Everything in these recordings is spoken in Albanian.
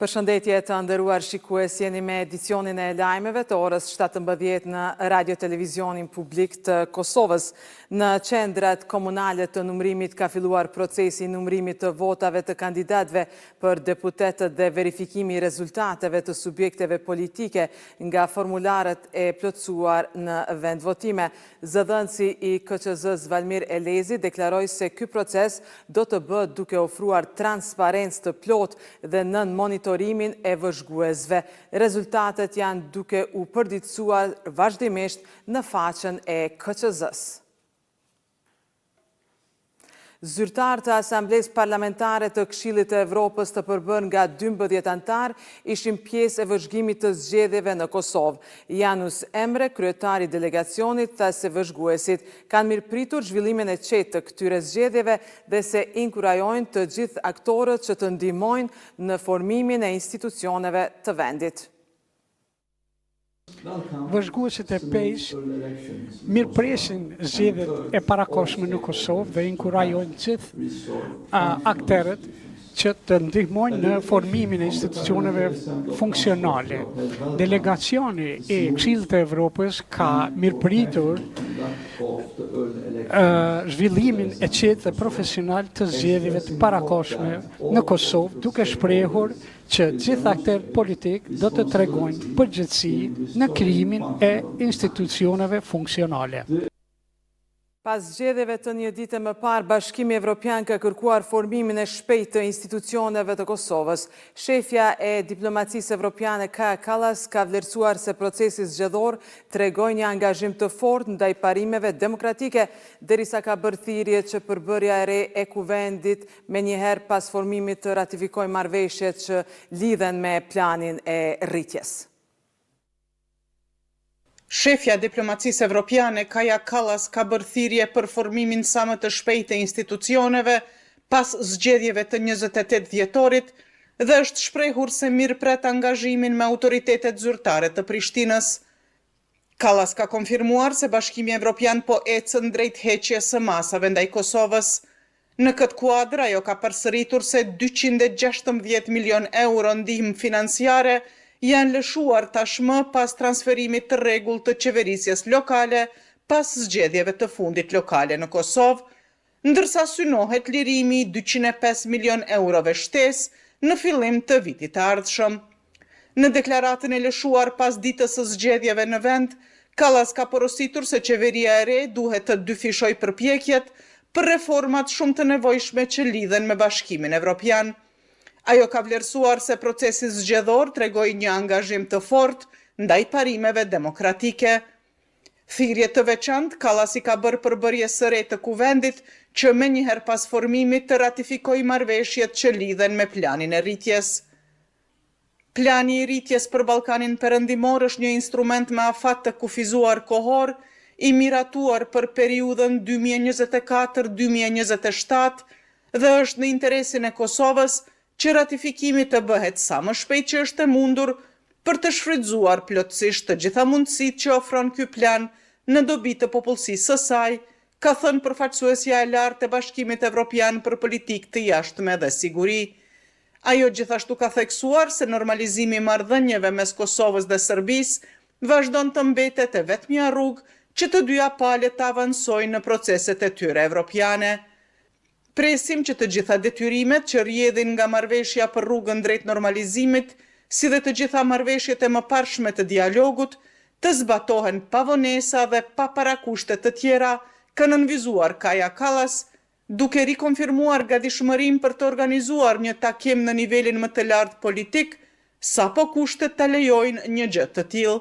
Përshëndetje të nderuar shikues, jeni me edicionin e lajmeve të orës 17 në Radio Televizionin Publik të Kosovës. Në qendrat komunale të numërimit ka filluar procesi numërimit të votave të kandidatëve për deputetët dhe verifikimi i rezultateve të subjekteve politike nga formularët e plotësuar në vendvotime. Zëdhënësi i KQZ-s Valmir Elezi deklaroi se ky proces do të bëhet duke ofruar transparencë të plotë dhe nën monitorimin e vëzhguesve. Rezultatet janë duke u përditësuar vazhdimisht në faqen e KQZ-s. Zyrtarë të Asamblesë Parlamentare të Këshillit të Evropës të përbërë nga 12 antar ishin pjesë e vëzhgimit të zgjedhjeve në Kosovë. Janus Emre, kryetari i delegacionit, tha se vëzhguesit kanë mirëpritur zhvillimin e qetë të këtyre zgjedhjeve dhe se inkurajojnë të gjithë aktorët që të ndihmojnë në formimin e institucioneve të vendit. Vëzhguesit e PES mirëpresin zgjedhjet e parakohshme në Kosovë dhe inkurajojnë gjithë aktorët që të ndihmojnë në formimin e institucioneve funksionale. Delegacioni i Këshillit të Evropës ka mirëpritur zhvillimin e qetë dhe profesional të zgjedhjeve të parakohshme në Kosovë, duke shprehur që gjithë aktorët politik do të tregojnë përgjegjësi në krijimin e institucioneve funksionale. Pas zgjedhjeve të një dite më parë, Bashkimi Evropian ka kërkuar formimin e shpejtë të institucioneve të Kosovës. Shefja e diplomacisë evropiane Kaja Kallas ka vlerësuar se procesi zgjedhor tregoi një angazhim të fortë ndaj parimeve demokratike, derisa ka bërë thirrje që përbërja e re e kuvendit menjëherë pas formimit të ratifikojë marrëveshjet që lidhen me planin e rritjes. Shefja e diplomacisë evropiane Kaja Kallas ka bërë thirrje për formimin sa më të shpejtë të institucioneve pas zgjedhjeve të 28 dhjetorit dhe është shprehur se mirëpret angazhimin me autoritetet zyrtare të Prishtinës. Kallas ka konfirmuar se Bashkimi Evropian po ecën drejt heqjes së masave ndaj Kosovës. Në këtë kuadër ajo ka përsëritur se 216 milion euro ndihmë financiare janë lëshuar tashmë pas transferimit të rregullt të qeverisjes lokale pas zgjedhjeve të fundit lokale në Kosovë, ndërsa synohet lirimi 205 milion eurove shtesë në fillim të vitit të ardhshëm. Në deklaratën e lëshuar pas ditës së zgjedhjeve në vend, Kallas ka porositur se qeveria e re duhet të dyfishojë përpjekjet për reformat shumë të nevojshme që lidhen me Bashkimin Evropian. Ajo ka vlerësuar se procesi zgjedhor tregoi një angazhim të fortë ndaj parimeve demokratike. Thirrje të veçantë Kallas i ka bërë përbërje së re të kuvendit që menjëherë pas formimit të ratifikojë marrëveshjet që lidhen me planin e rritjes. Plani i rritjes për Ballkanin Perëndimor është një instrument me afat të kufizuar kohor, i miratuar për periudhën 2024-2027 dhe është në interesin e Kosovës që ratifikimi të bëhet sa më shpejt që është e mundur për të shfrytzuar plotësisht të gjitha mundësitë që ofron ky plan në dobi të popullsisë së saj, ka thënë përfaqësuesja e lartë e Bashkimit Evropian për politikë të jashtme dhe siguri. Ajo gjithashtu ka theksuar se normalizimi i marrëdhënieve mes Kosovës dhe Serbisë vazhdon të mbetet e vetmja rrugë që të dyja palët të avansojnë në proceset e tyre evropiane. Presim që të gjitha detyrimet që rrjedhin nga marrëveshja për rrugën drejt normalizimit, si dhe të gjitha marrëveshjet e mëparshme të dialogut, të zbatohen pa vonesa dhe pa parakushte të tjera, ka nënvizuar Kaja Kallas, duke rikonfirmuar gatishmërinë për të organizuar një takim në nivelin më të lartë politik, sapo kushtet ta lejojnë një gjë të tillë.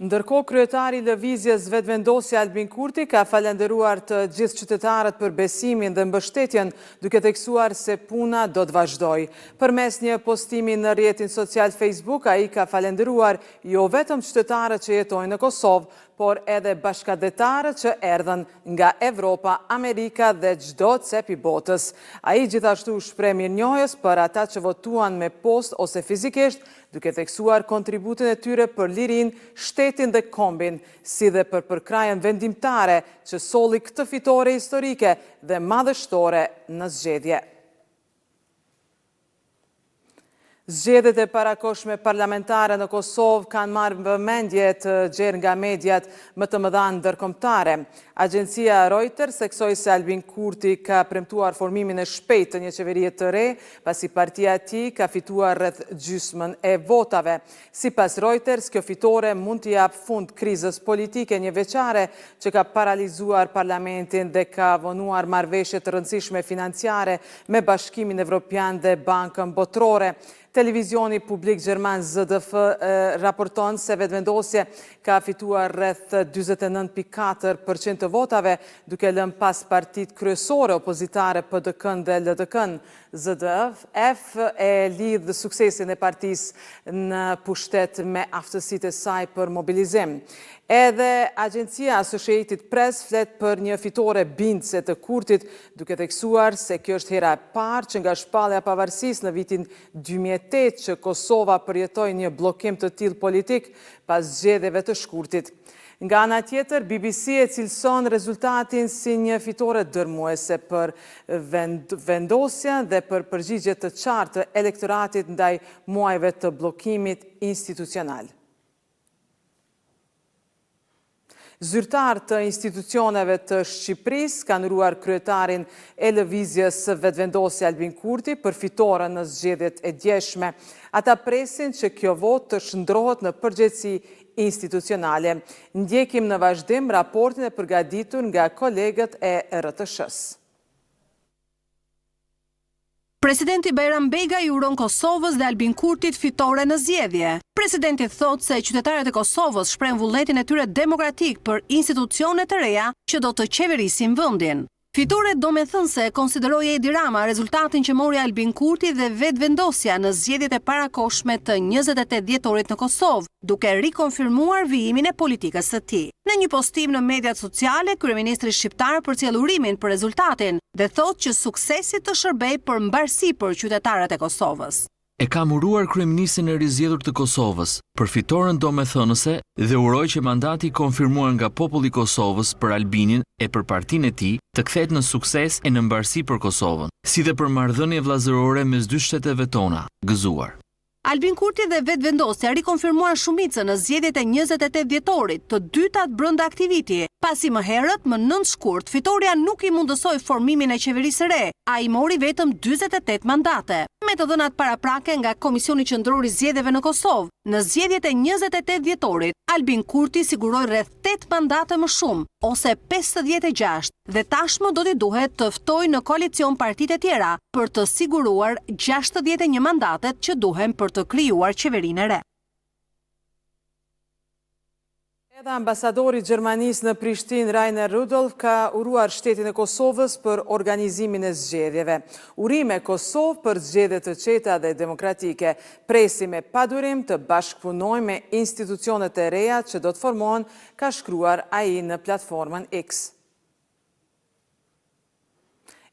Ndërkohë, kryetari i Lëvizjes Vetëvendosja Albin Kurti ka falenderuar të gjithë qytetarët për besimin dhe mbështetjen, duke theksuar se puna do të vazhdojë. Përmes një postimi në rrjetin social Facebook, ai ka falenderuar jo vetëm qytetarët që jetojnë në Kosovë, por edhe bashkëdetarët që erdhën nga Evropa, Amerika dhe çdo cep i botës. Ai gjithashtu shpreh mirënjohjes për ata që votuan me post ose fizikisht, duke theksuar kontributin e tyre për lirinë, shtetin dhe kombin, si dhe për përkrajën vendimtare që solli këtë fitore historike dhe madhështore në zgjedhje. Zgjedhjet e parakohshme parlamentare në Kosovë kanë marrë vëmendje të gjerë nga mediat më të mëdha ndërkombëtare. Agjencia Reuters theksoi se Albin Kurti ka premtuar formimin e shpejtë të një qeverie të re, pasi partia e tij ka fituar rreth gjysmën e votave. Sipas Reuters, kjo fitore mund të jap fund krizës politike një veçare që ka paralizuar parlamentin dhe ka vonuar marrëveshje të rëndësishme financiare me Bashkimin Evropian dhe Bankën Botërore. Televizioni publik gjerman ZDF raporton se vetëvendosje ka fituar rreth 49.4% të votave, duke lënë pas partit kryesore opozitare PDK-n dhe LDK-n. ZDF e lidh suksesin e partisë në pushtet me aftësitë e saj për mobilizim. Edhe agjencia Associated Press flet për një fitore bindse të Kurtit, duke theksuar se kjo është hera e parë që nga shpallja e pavarësisë në vitin 2008 që Kosova përjetoi një bllokim të tillë politik pas zgjedhjeve të shkurtit. Nga ana tjetër, BBC e cilëson rezultatin si një fitore dërmuese për vendosjen dhe për përgjigje të qartë të elektoratit ndaj muajve të bllokimit institucional. Zyrtar të institucioneve të Shqipërisë kanë uruar kryetarin e lëvizjes vetëvendosje Albin Kurti për fitoren në zgjedhjet e djeshme. Ata presin që kjo votë të shndrohet në përgjegjësi institucionale. Ndjekim në vazhdim raportin e përgatitur nga kolegët e RTS-s. Presidenti Bajram Bega i uron Kosovës dhe Albin Kurtit fitore në zgjedhje. Presidenti thot se qytetarët e Kosovës shprehen vullnetin e tyre demokratik për institucione të reja që do të qeverisin vendin. Fitore domethënëse konsideroi Edi Rama rezultatin që mori Albin Kurti dhe vetëvendosja në zgjedhjet e parakohshme të 28 dhjetorit në Kosovë, duke rikonfirmuar vijimin e politikës së tij. Në një postim në mediat sociale, kryeministri shqiptar përcjell urimin për rezultatin dhe thotë që suksesi të shërbej për mbarësi për qytetarët e Kosovës. E kam uruar kryeministrin e rizgjedhur të Kosovës për fitoren domethënëse dhe uroj që mandati konfirmuar nga populli i Kosovës për Albinin e për partinë e tij të kthehet në sukses e në mbarësi për Kosovën, si dhe për marrëdhënie vëllazërore mes dy shteteve tona, gëzuar. Albin Kurti dhe vetëvendosja rikonfirmuan shumicën në zgjedhjet e 28 dhjetorit, të dytat brenda aktiviti, pasi më herët më 9 shkurt fitoria nuk i mundësoi formimin e qeverisë së re, ai mori vetëm 48 mandate. Me të dhënat paraprake nga Komisioni Qendror i Zgjedhjeve në Kosovë, në zgjedhjet e 28 dhjetorit, Albin Kurti siguroi rreth 8 mandate më shumë, ose 56, dhe tashmë do t'i duhet të ftojë në koalicion partitë e tjera për të siguruar 61 mandatet që duhen për të krijuar qeverinë e re. Edhe ambasadori i Gjermanisë në Prishtinë, Rainer Rudolf, ka uruar shtetin e Kosovës për organizimin e zgjedhjeve. Urime Kosovë për zgjedhje të qeta dhe demokratike. Presim me padurim të bashkëpunojmë me institucionet e reja që do të formohen, ka shkruar ai në platformën X.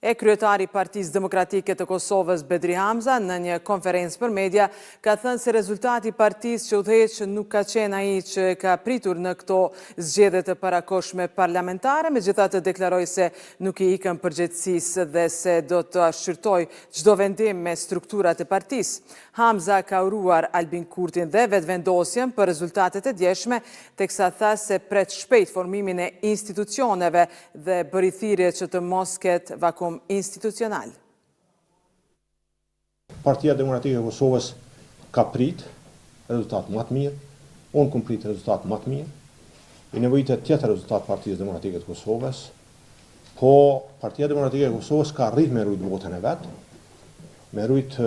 E kryetari i Partisë Demokratike të Kosovës, Bedri Hamza, në një konferencë për media, ka thënë se rezultati i partisë që udhëheq nuk ka qenë ai që ka pritur në këto zgjedhje të parakohshme parlamentare, megjithatë deklaroi se nuk i ikën përgjegjësisë dhe se do të shqyrtojë çdo vendim me strukturat e partisë. Hamza ka uruar Albin Kurtin dhe vetëvendosjen për rezultatet e djeshme, teksa tha se pret shpejt formimin e institucioneve dhe bëri thirrje që të mos ketë vakum institucional. Partia Demokratike e Kosovës ka prit rezultat më të mirë, unë kam prit rezultat më të mirë, i nevojitet tjetër rezultat Partisë Demokratike të Kosovës, po Partia Demokratike e Kosovës ka rrit me rujt votën e vetë, me rujt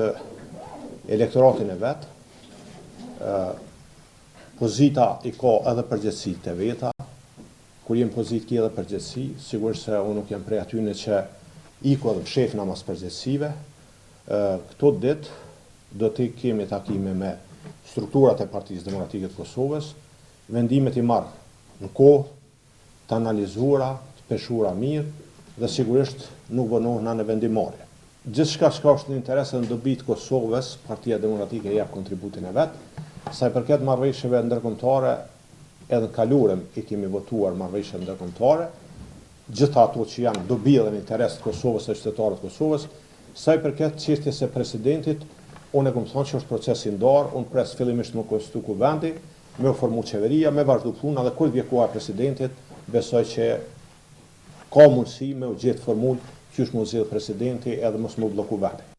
elektoratin e vetë, pozita i ka edhe përgjegjësi të veta, kur jem pozit ki edhe përgjegjësi, sigurisht se unë nuk jem prej atyne që iko edhe fshef në mas përgjegjësive. Këto ditë do të kemi takime me strukturat e Partisë Demokratike të Kosovës, vendimet i marrë në kohë, të analizuara, të peshura mirë, dhe sigurisht nuk vonohen në vendimarrje. Gjithçka që është në interes dhe në dobi të Kosovës, Partia Demokratike jep kontributin e vetë, sa i përket marrëveshjeve ndërkombëtare, edhe kalurem i kemi votuar marrëveshje ndërkombëtare, gjitha ato që janë dobi dhe në interes të Kosovës e qytetarët të Kosovës, sa i përket çështjes së presidentit, unë e kom thonë që është procesi ndar, unë pres fillimisht më konstituku vendi, me u formu qeveria, me vazhdu puna dhe kur vje koha e presidentit, besoj që ka mundësi me u gjetë formul që është më zgjidh presidenti edhe mos më bloku vendi.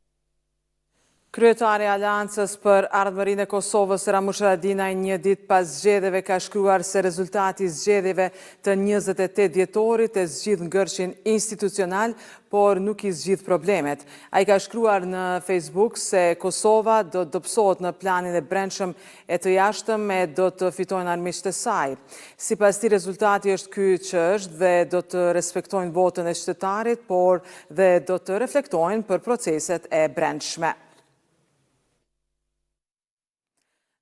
Kryetari i Aleancës për Ardhmërinë e Kosovës, Ramush Haradinaj, një ditë pas zgjedhjeve ka shkruar se rezultati i zgjedhjeve të 28 dhjetorit e zgjidh ngërçin institucional, por nuk i zgjidh problemet. Ai ka shkruar në Facebook se Kosova do të dobësohet në planin e brendshëm e të jashtëm e do të fitojnë armiqtë e saj. Sipas tij, rezultati është ky që është dhe do të respektojnë votën e qytetarit, por dhe do të reflektojnë për proceset e brendshme.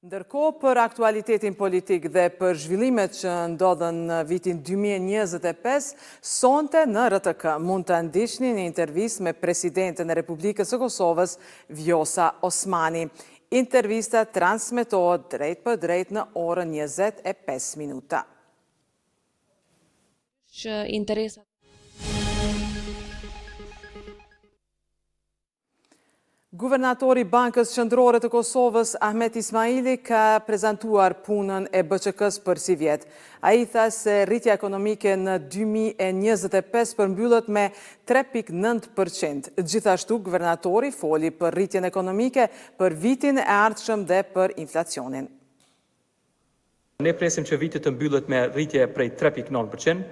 Ndërkohë, për aktualitetin politik dhe për zhvillimet që ndodhen në vitin 2025, sonte në RTK mund të ndiqni një intervistë me presidenten e Republikës së Kosovës, Vjosa Osmani. Intervista transmetohet drejt për drejt në orën 25 Që interesat Guvernatori Bankës Qendrore të Kosovës, Ahmet Ismaili, ka prezantuar punën e BÇK-s për si vjet. Ai tha se rritja ekonomike në 2025 përmbyllet me 3.9%. Gjithashtu, guvernatori foli për rritjen ekonomike për vitin e ardhshëm dhe për inflacionin. Ne presim që viti të mbyllet me rritje prej 3.9%.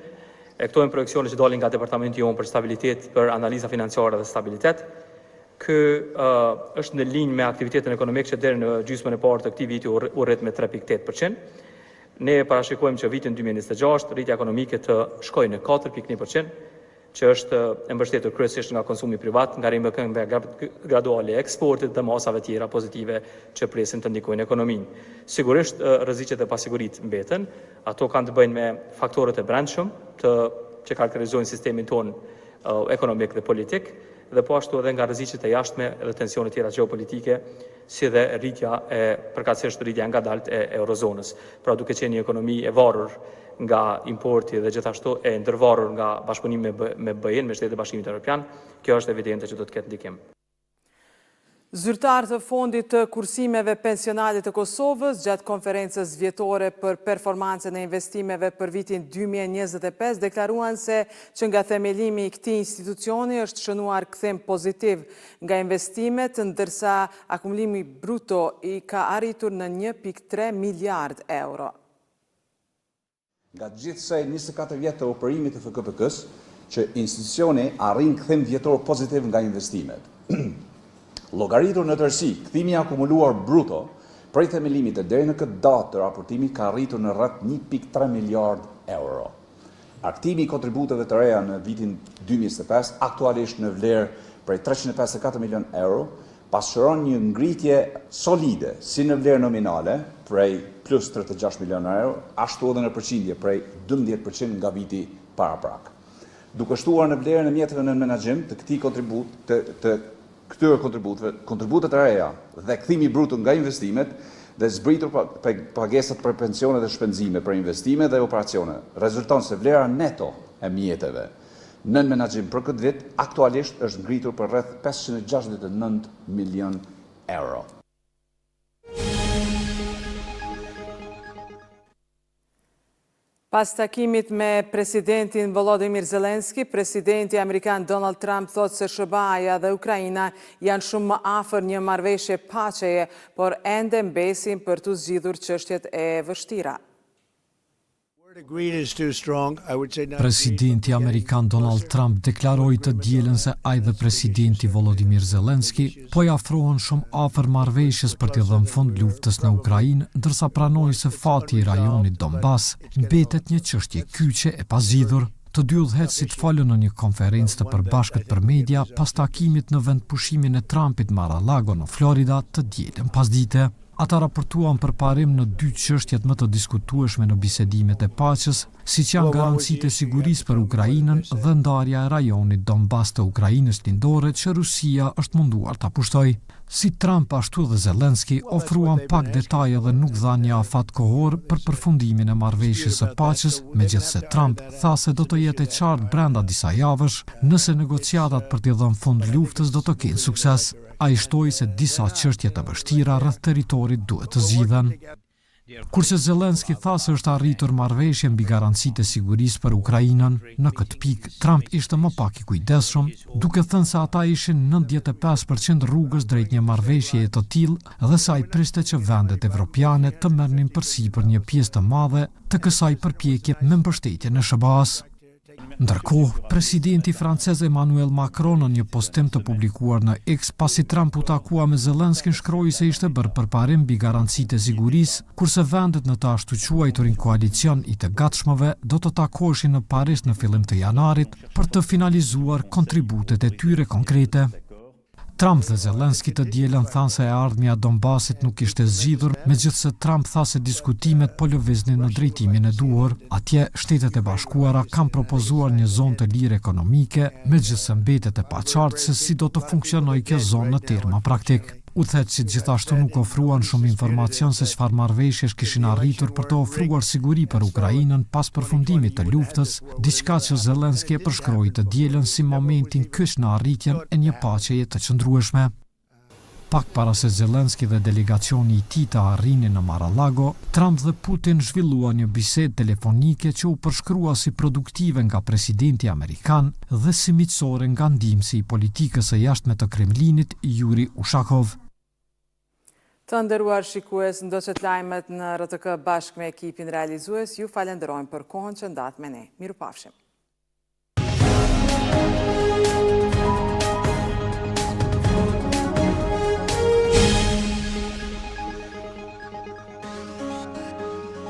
Këto janë projekcione që dalin nga Departamenti jonë për stabilitet, për analiza financiare dhe stabilitet. Kë është në linjë me aktivitetin ekonomik që deri në gjysmën e parë të këtij viti u rrit me 3.8%. Ne parashikojmë që vitin 2026 rritja ekonomike të shkojë në 4.1%, që është e mbështetur kryesisht nga konsumi privat, nga rrimëkëmbja graduale e eksportit dhe masave tjera pozitive që presin të ndikojnë ekonominë. Sigurisht rreziqet e pasigurisë mbeten, ato kanë të bëjnë me faktorët e brendshëm që karakterizojnë sistemin ton ekonomik dhe politik, dhe po ashtu edhe nga rreziqet e jashtme dhe tensionet tjera gjeopolitike, si dhe rritja përkatësisht rritja ngadalt e eurozonës. Pra duke qenë një ekonomi e varur nga importi dhe gjithashtu e ndërvarur nga bashkëpunimi me BE-n, me Shtetet e Bashkimit Evropian, kjo është evidente që do të ketë ndikim. Zyrtar të Fondit të Kursimeve Pensionale të Kosovës gjatë konferencës vjetore për performancën e investimeve për vitin 2025 deklaruan se që nga themelimi i këtij institucioni është shënuar kthim pozitiv nga investimet, ndërsa akumulimi bruto i ka arritur në 1.3 miliard euro. Nga gjithsej 24 vjetë të operimit të FKPK-s, që institucioni arrin kthim vjetor pozitiv nga investimet. Llogaritur në tërësi, kthimi akumuluar bruto prej themelimit e deri në këtë datë të raportimit ka arritur në rreth 1.3 miliard euro. Aktimi i kontributeve të reja në vitin 2025 aktualisht në vlerë prej 354 milion euro, pasqyron një ngritje solide si në vlerë nominale prej plus 36 milion euro, ashtu edhe në përqindje prej 12% nga viti paraprak. Duke shtuar në vlerën e mjeteve në menaxhim të këtij këtyre kontributet e reja dhe kthimi bruto nga investimet dhe zbritur pagesat për pensione dhe shpenzime për investime dhe operacione, rezulton se vlera neto e mjeteve në menaxhim për këtë vit aktualisht është ngritur për rreth 569 milion euro. Pas takimit me presidentin Volodymyr Zelensky, presidenti Amerikan Donald Trump thot se SBA-ja dhe Ukraina janë shumë më afër një marrëveshje paqeje, por ende mbesin për të zgjidhur çështjet e vështira. Presidenti Amerikan Donald Trump deklaroi të dielën se ai dhe presidenti Volodymyr Zelensky po i afrohen shumë afër marrëveshjes për t'i dhënë fund luftës në Ukrainë, ndërsa pranoi se fati i rajonit Donbas mbetet një çështje kyçe e pazgjidhur. Të dy udhëheqësit folën në një konferencë të përbashkët për media pas takimit në vendpushimin e Trumpit Mar-a-Lago në Florida të dielën pasdite. Ata raportuan për parim në 2 çështjet më të diskutueshme në bisedimet e paqes, siç janë garancitë e sigurisë për Ukrainën dhe ndarja e rajonit Donbas të Ukrainës lindore që Rusia është munduar ta pushtojë. Si Trump ashtu dhe Zelenski ofruan pak detaje dhe nuk dha një afat kohor për përfundimin e marrëveshjes së paqes, megjithse Trump tha se do të jetë e qartë brenda disa javësh nëse negociatat për t'i dhënë fund luftës do të kenë sukses. Ai shtoi se disa çështje të vështira rreth territorit duhet të zgjidhen. Kurse Zelenski tha se është arritur marrëveshje mbi garancitë e sigurisë për Ukrainën, në këtë pikë Trump ishte më pak i kujdesshëm, duke thënë se ata ishin 95% rrugës drejt një marrëveshjeje të tillë dhe se ai priste që vendet evropiane të merrnin përsipër një pjesë të madhe të kësaj përpjekje me mbështetjen e SBA-s. Ndërkohë, presidenti francez Emmanuel Macron në një postim të publikuar në X pasi Trump u takua me Zelenskin shkroi se ishte bërë përparim mbi garancitë e sigurisë, kurse vendet në të ashtu quajturin koalicion i të gatshmëve do të takoheshin në Paris në fillim të janarit për të finalizuar kontributet e tyre konkrete. Trump dhe Zelenski të dielën thanë se e ardhmja e Donbasit nuk ishte zgjidhur, megjithse Trump tha se diskutimet po lëviznin në drejtimin e duhur. Atje, Shtetet e Bashkuara kanë propozuar një zonë të lirë ekonomike, megjithse mbetet e paqartë se si do të funksionojë kjo zonë në terma praktik. Udhëheqësit gjithashtu nuk ofruan shumë informacion se çfarë marrëveshjesh kishin arritur për të ofruar siguri për Ukrainën pas përfundimit të luftës, diçka që Zelenski e përshkroi të dielën si momentin kyç në arritjen e një paqeje të qëndrueshme. Pak para se Zelenski dhe delegacioni i tij të arrinin në Mar-a-Lago, Trump dhe Putin zhvilluan një bisedë telefonike që u përshkrua si produktive nga presidenti amerikan dhe si miqësore nga ndihmësi i politikës së jashtme të Kremlinit, Yuri Ushakov. Të nderuar shikues, ndoqët lajmet në RTK bashkë me ekipin realizues, ju falenderojmë për kohën që ndatë me ne. Mirupafshim.